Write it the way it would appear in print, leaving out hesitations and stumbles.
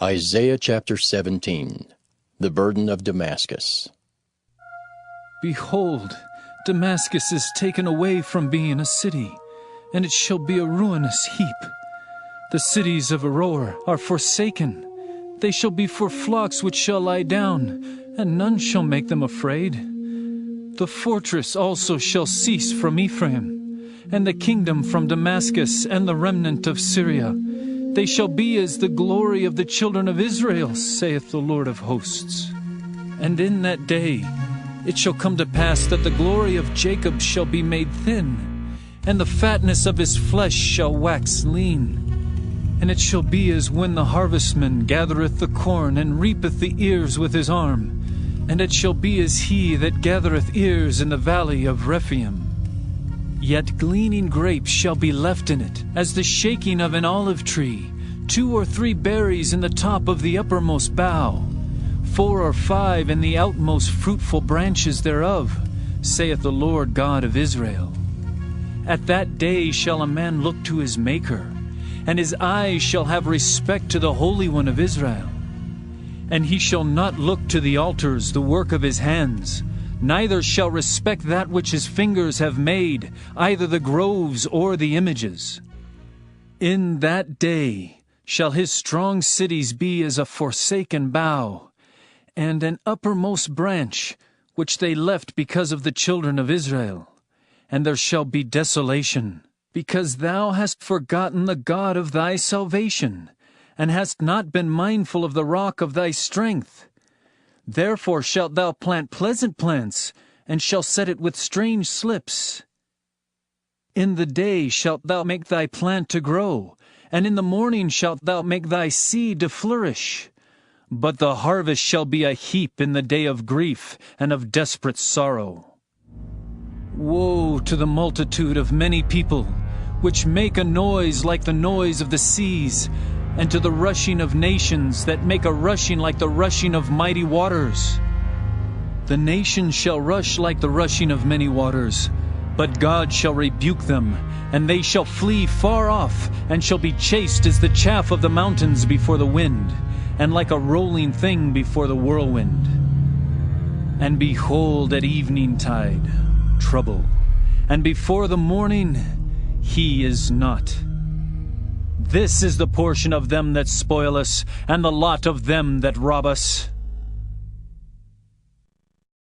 Isaiah chapter 17. The burden of Damascus. Behold, Damascus is taken away from being a city, and it shall be a ruinous heap. The cities of Aroer are forsaken. They shall be for flocks which shall lie down, and none shall make them afraid. The fortress also shall cease from Ephraim, and the kingdom from Damascus, and the remnant of Syria. They shall be as the glory of the children of Israel, saith the Lord of hosts. And in that day it shall come to pass that the glory of Jacob shall be made thin, and the fatness of his flesh shall wax lean. And it shall be as when the harvestman gathereth the corn, and reapeth the ears with his arm. And it shall be as he that gathereth ears in the valley of Rephaim. Yet gleaning grapes shall be left in it, as the shaking of an olive tree, 2 or 3 berries in the top of the uppermost bough, 4 or 5 in the outmost fruitful branches thereof, saith the Lord God of Israel. At that day shall a man look to his Maker, and his eyes shall have respect to the Holy One of Israel. And he shall not look to the altars, the work of his hands, neither shall respect that which his fingers have made, either the groves or the images. In that day shall his strong cities be as a forsaken bough, and an uppermost branch, which they left because of the children of Israel. And there shall be desolation, because thou hast forgotten the God of thy salvation, and hast not been mindful of the rock of thy strength. Therefore shalt thou plant pleasant plants, and shalt set it with strange slips. In the day shalt thou make thy plant to grow, and in the morning shalt thou make thy seed to flourish. But the harvest shall be a heap in the day of grief and of desperate sorrow. Woe to the multitude of many people, which make a noise like the noise of the seas, and to the rushing of nations that make a rushing like the rushing of mighty waters. The nations shall rush like the rushing of many waters, but God shall rebuke them, and they shall flee far off, and shall be chased as the chaff of the mountains before the wind, and like a rolling thing before the whirlwind. And behold, at eventide, trouble, and before the morning, he is not. This is the portion of them that spoil us, and the lot of them that rob us.